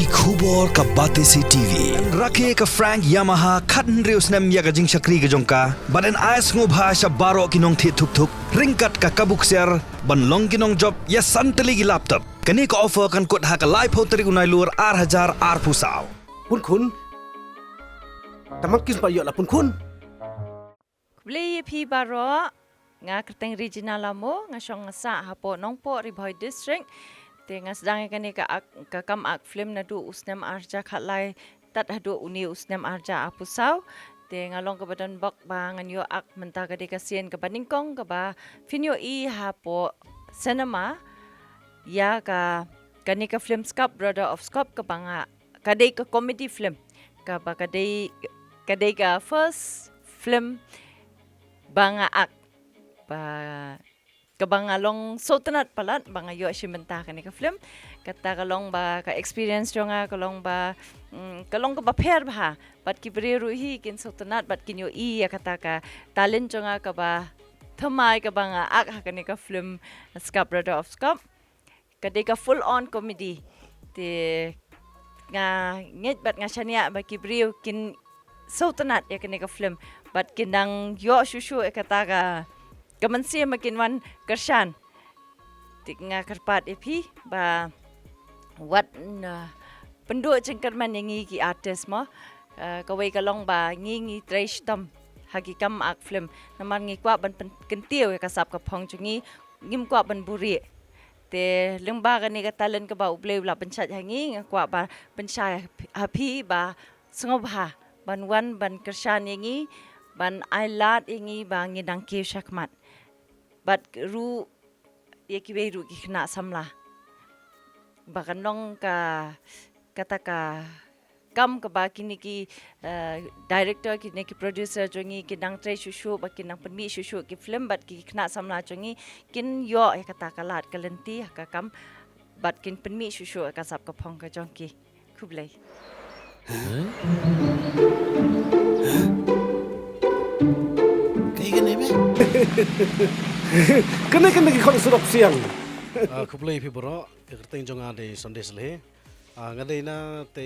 ki khubor ka bate si TV rakhe ka Frank Yamaha khatn reus nam ya ga jing shakri ga jongka baden ais ngo bhasha baro kinong thi thuk thuk ringkat ka kabuk ser ban long kinong job ya santali gi laptop kani ka offer kan kot ha ka live hoteri unai lur 8000 ar pusau kun tamakis ba yo la kun Beli pi baro nga kerteng regional amo nga syong nga sa hapo nongpo Riboy district te nga sedang kan ka kam ak film na du usnem arja khatlai tat hadu uni usnem arja apusau te nga long ka badan bak ba ngan yo ak menta ka dekasien ka baningkong ka ba finyo I hapo cinema ya ka kanika film skap brother of skap ka banga kadai ka comedy film ka ba kadai ka first film banga ak ba kabangalong sotanat palat banga yo simenta kani ka film kata kalong ba ka experience jonga kalong ba kalong ka ba pair ba bat ki breru hi kin sotanat bat kin yo I ya kata ka talent jonga ka ba thamai ka banga ak kani ka film Skap Brother of Skap kadai ka full on comedy te nga nget bat nga shania ba ki breru kin sotanat ya kani ka film bat kinang yo shushu kata ka kamansi makin wan kershan tik nga kerpat epi ba wat penduk cengker man yang ki artist mo kawai kalong ba ngi trash tam hagi kam ak film naman ngi kwa ban kentiu ka sap ka phong chungi ngim kwa ban buri te lengba ka ni ka talent ka ba uble la penchat hangi kwa ba pencai happy ba sengobha ban wan ban kershan yangi ban ailat yangi ba ngidang ki shakmat bat ru yaki beru ki kena samla bakan nong ka kata ka kam ka ba kini ki director kini ki producer jongi ki dang trai shushu ba kinang permi shushu ki film bat ki kena samla jongi kin yo ya kata ka lat ka lenti ka kam bat kin permi shushu ka sap ka phong ka jongki kublai kayak gini be kena ki kon surok siang kuplay pi bro kerteng jonga de sondes le ngadai na te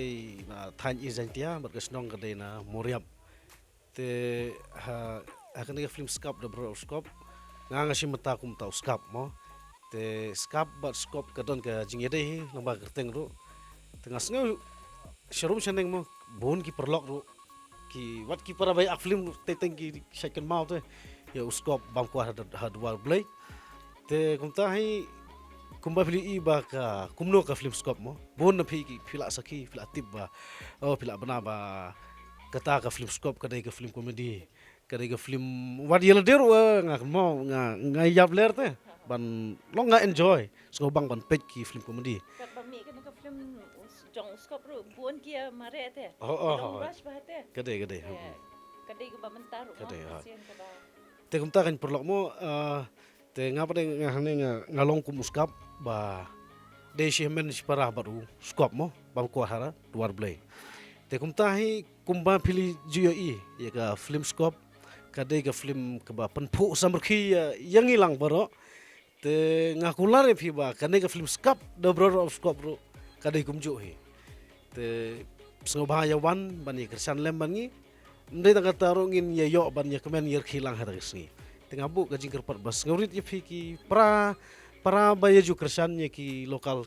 na than izantia berkesnong ngadai na moriap te akan ke film skap de bro skop nga ngasi mata kum tau skap mo te skap bat skop kadon ka jingede hi lamba kerteng ru tengah sngo sharum shaneng mo bon ki perlok ru ki wat ki para bai ak film te tengki second mau te ya uskop bam kwa hadwar blay te kumta hi kumba pili I ba ka kumno ka film skop mo bon na phi ki phila saki phila tip ba phila bana ba kata ka film skop kadai ka film comedy kadai ka film wat yela der nga mo nga yap ler te ban long nga enjoy so bang ban pet ki film comedy kat bami kan ka film jong skop ru buon kia mare te rush ba te kadai kadai ka ba mentar pasien ka ba te kumta kan perlok mo te ngapa de ngalong kum uskap ba de shemen para baru skop mo bam ko hara duar blay te kumta hi kumba pili juyo I ya ka film skop ka de ka film ka ba penpu samrki yang ilang baro te ngakular phi ba ka de ka film skap the brother of skop ro ka de kum ju hi te snobha ya wan bani kersan lem bani ndai tanga tarungin ya yo ban ya kemen yer khilang harasni tengah bu gajing kerpat bas ngaurit ya ki para baya ju kersan ya ki lokal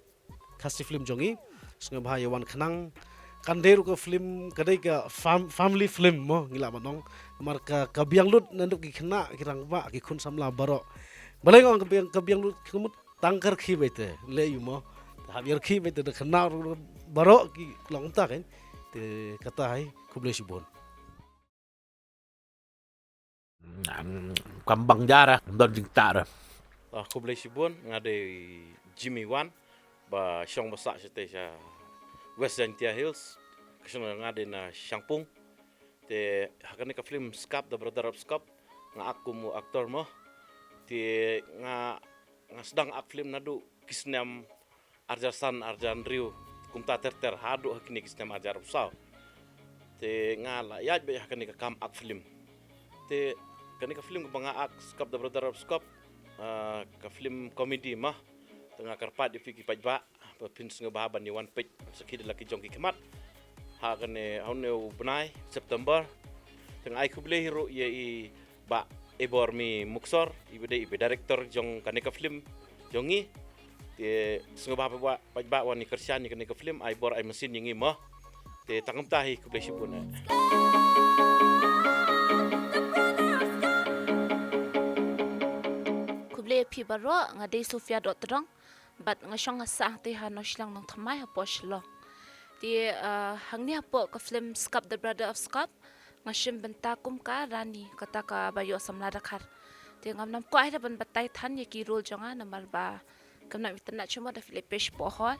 kasih film jongi snga bahaya wan khanang kanderu ka film kadai ka family film mo ngila manong marka kabiang lut nanduk ki khna kirang ba ki khun samla baro balai ngong kabiang lut kemut tangkar khi bete le yu mo habiar khi bete de khna baro ki long ta kan te kata hai kuble sibon Kambang jara don dingtar Aku beli sibun ngade Jimmy Wan ba syong basak sete sya West Zantia Hills kesana ngade na Shangpung te hakane ka film Skap the Brother of Skap nga aku mu aktor mo te nga sedang ak film nadu kisnam Arjasan Arjan Riu kumta ter hadu hakini kisnam Arjar Usau te nga la yaj be hakane ka kam ak film te kani ka film banga ak Skap the Brother of Skap ka film komedi mah tengah karpat di fikir pajba pin singa bahaban ni one page sakit laki jong ki kemat ha kane haune benai September teng ai ku bele hero ye i ba ebor mi muksor ibe director jong kaneka film jongi te singa bahaba ba wani kersian ni kaneka film ai bor ai mesin yengi mah te tangam tahi ku bele sibun kuble pi baro ngade Sofia dotrong bat ngashong asa te ha no shlang nong thamai ha poshlo ti hangni ha po ka film Scap the Brother of Scap ngashim benta kum ka rani kata ka bayo samla rakhar te ngam nam ko ai ban batai than ye ki role jonga namar ba kamna mitna chuma da filipesh po hot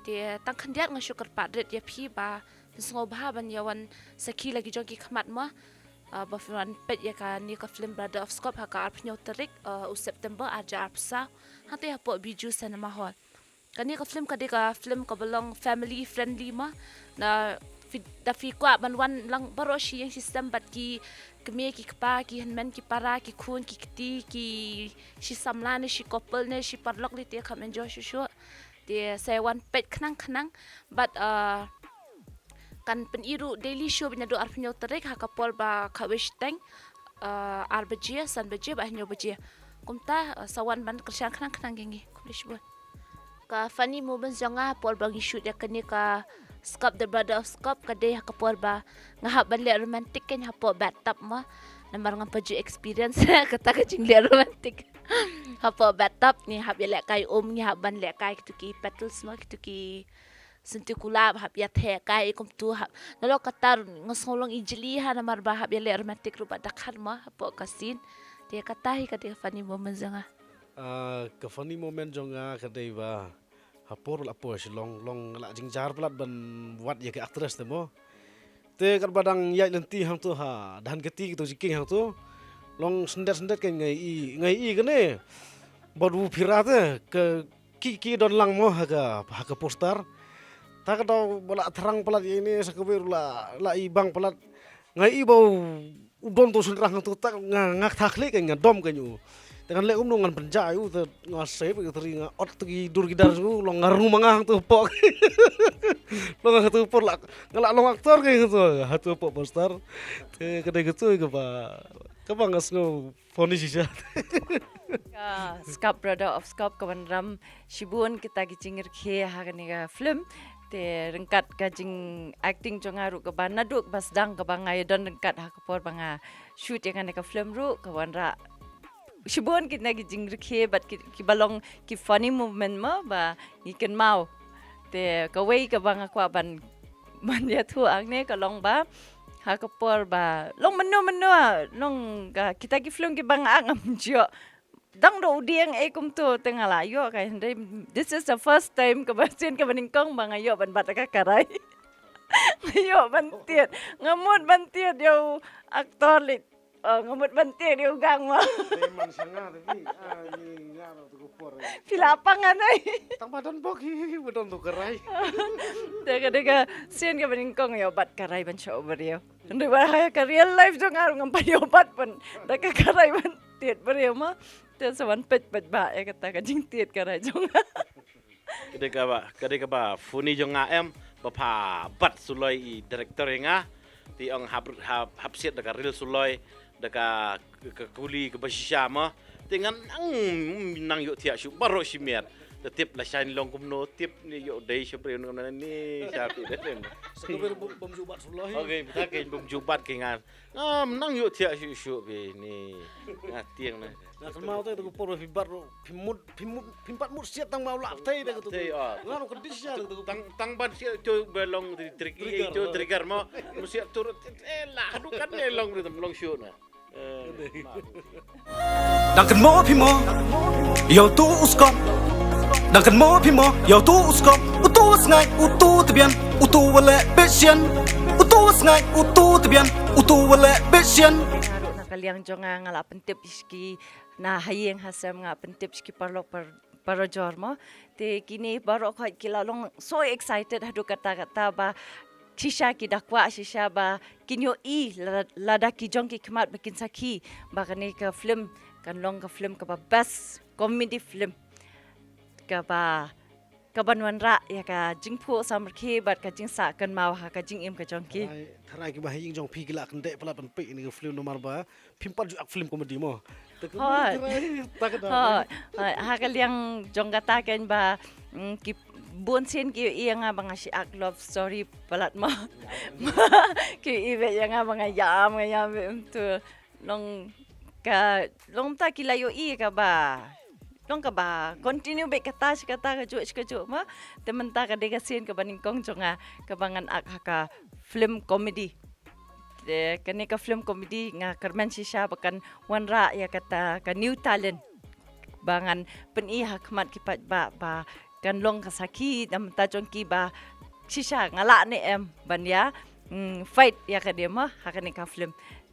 te tang khandiat ngasukar padret ye phi ba sngo bha ban yawan sakhi lagi jong ki khmat ma ba firan pet ya ka ni ka film Brother of Scap ha ka arpnyo tarik u September aja arpsa hate ha po biju cinema hall kani ka film ka belong family friendly ma na da fi kwa ban wan lang baro shi yang system bat ki keme ki kpa ki hanman ki para ki khun ki kti ki shi samla ne shi couple ne shi parlok li te kham enjoy shu te say one pet khnang but kan pen iru daily show bina do arpnyo tarik ha kapol ba khawish tang arbajia san bajia ba nyo bajia kumta sawan ban kerjaan khnang gengi kulish bon ka funny moments janga pol bagi shoot ya kani ka Scap the Brother of Scap kade ha kapor ba ngahap ban le romantic kan ha po bathtub ma namar ngam paju experience kata ka jing le romantic ha po bathtub ni hab ya le kai ni hab ban le kai ki petals ma ki senti kulab hab ya the kai kum tu hab nalo katar ngsolong ijli ha namar ba hab ya le romantic rupa dakhar ma ha po kasin dia kata hi kade funny moments janga ka funny moment jonga kadai ba hapor la po long la jingjar plat ban wat ye ke actress temo te kan badang yai lenti hang tu ha dan keti tu jiking hang tu long sendet ke ngai i kene bodu pirate ke ki don lang mo ha ka poster ta ka do bola terang plat ini sakabir la i bang plat ngai i bau udon tu sunrang hang tu tak ngak thakle ke ngadom ke nyu dengan lek ngan penjai u te ngasep ke teringa ot tegi dur gidar su long ngarung mangah tu pok long tu por lak ngalak long aktor ke tu hatu pok poster te kedai gitu ke ba ka ngas ngo phone sisa ka Scap Brother of Scap kawan ram shibun kita gicingir khe ha kani ka film te rengkat kajing acting jonga ru ka ban naduk basdang ka bangai don rengkat ha ka por banga shoot ya kani ka film ru kawan ra shibun kita gicing rikhe bat ki balong ki funny movement ma ba ikan mau te ka wei ka banga kwa ban ya thu angne ka long ba ha ka por ba long menu long ka kita ki film ki banga ngam jo dang do dieng kum tu tengah la yo kai this is the first time ka basin ka baning kong banga yo ban bat ka karai yo ban tiet ngamut ban tiet yo aktor lit ngamut ban tiet yo gang ma man sanga tapi ni ngaro tu por pilapangan ai tang badan boki budon tu kerai Dega sien ka baning kong yo bat karai ban show beriyo ndai ba ha ka real life jong ar ngam pa yo bat pan da ka karai ban tiet beriyo ma te sawan pet ba e kata ka jing tiet karai jong kadai ka ba funi jonga em ba pa bat suloi i director nga ti ang hap siat da ka real suloi da ka kuli ke basisha ma dengan nang yo tia shu baro shimer da tip la shine long kumno tip ni yo dei shapre no ni shapi den sakabir bom jubat sulai okay kita ke bom jubat ke ngan nang yo tia shu be ni ngatiang na nak mau tu por fibar pimpat mut siat tang mau lak tei da tu ngano kedis ya tu tang ban sia tu belong trigger mo musia turut la hadukan le long show na Duncan mo phimo yo tu uskop Duncan mo phimo yo tu uskop utu sngai utu tbian utu wale besien utu sngai utu tbian utu wale besien nakaliang jonga ngala pentip iski na hayeng hasam nga pentip iski parlok para jormo te kini baro khoi kilalong so excited hadu kata ba shisha ki dakwa shisha ba kinyo i lada ki jong ki khmat bakin sakhi ba kani ka film kan long ka film ka ba best comedy film ka ba kaban wanra ya ka jingpu samrki bat ka jingsa kan mau ha ka jingim ka jongki Tarai ki bahing jong pi gila kendek pala penpi ni film nomor ba pimpat juga film komedi mo. Hoi. Ha ka liang jonggata kan ba ki bun sin ki yang abang si ak love story palat mo ki ibe yang abang yam tu long ta ki layo i ka ba long ka ba continue be kata ka ju ma temen ta ka dega sin ka baning kong jonga ka bangan ak ka film comedy de kani ka film comedy nga karman sisha bakan wanra ya kata ka new talent bangan peni hakmat ki ba kan long ka saki dam ta jongki ba sisha ngala ne em ban ya fight ya ka de ma hakani ka film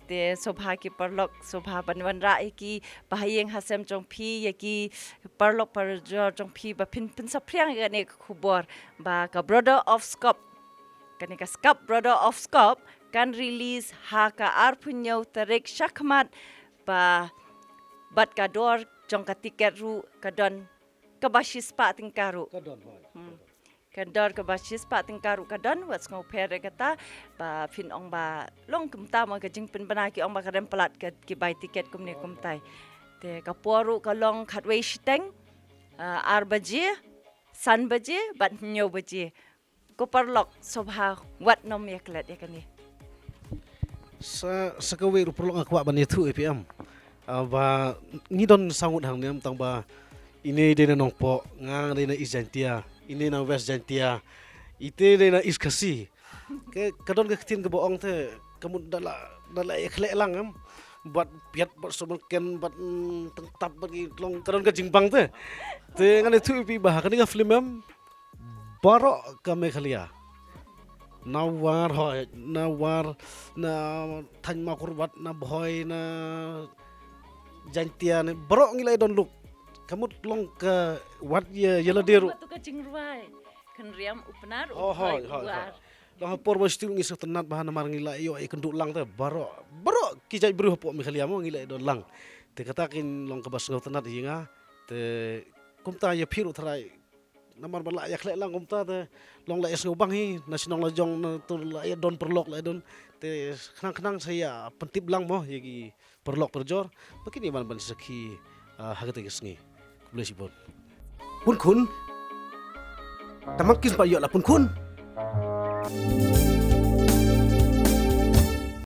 te sobha ki parlok sobha banwan ra ki bahayeng hasem jong phi ya ki parlok par jong phi ba pin sapriang ga ne khubor ba ka brother of scope kani ka scope brother of scope kan release ha ka arpunyo tarik shakmat ba bat ka dor jong ka tiket ru ka don ka bashis pa tingkaru Kandor ke basis pak tingkaru kadon wats ngau pere kata ba fin ong ba long kumta ma ka jing pin banaki ong ba kadem pelat ki buy tiket kumne kumtai te ka poru ka long khatway shiteng ar baje san baje bat nyo baje ko parlok sobha wat nom yaklet yakani Sa kawe ru perlu ngakwa ban itu EPM. Ba ngidon sangut hang nem tang ba ini dena nongpo ngang dena ijantia ini na west jantia ite dena iskasi ke kadon ke tin ke boong te kamu dala ekhlek lang am buat piat buat somelken buat tentap bagi long kadon ke jingbang te ngan itu pi bah kan film am baro kame khalia nawar hoy nawar na than ma kurbat na boy na jantia ne baro ngilai don look kamu long ke wat ye yeladeru tu ka jingruai kan riam upnar hoi long por bos tu ngisuk tenat bahan mar ngila yo ai kenduk lang te baro kijai bru po mi khalia mo ngila don lang te katakin long ke bas ngau tenat hinga te kumta ye phiru thrai namar bala yak le lang kumta te long la es ngubang hi nasional la jong na tu la don perlok la don te khnang saya pentip lang mo ye perlok perjor begini man ban saki hagate gesngi boleh sibon Pun kun. Tamak kis ba yo la pun kun.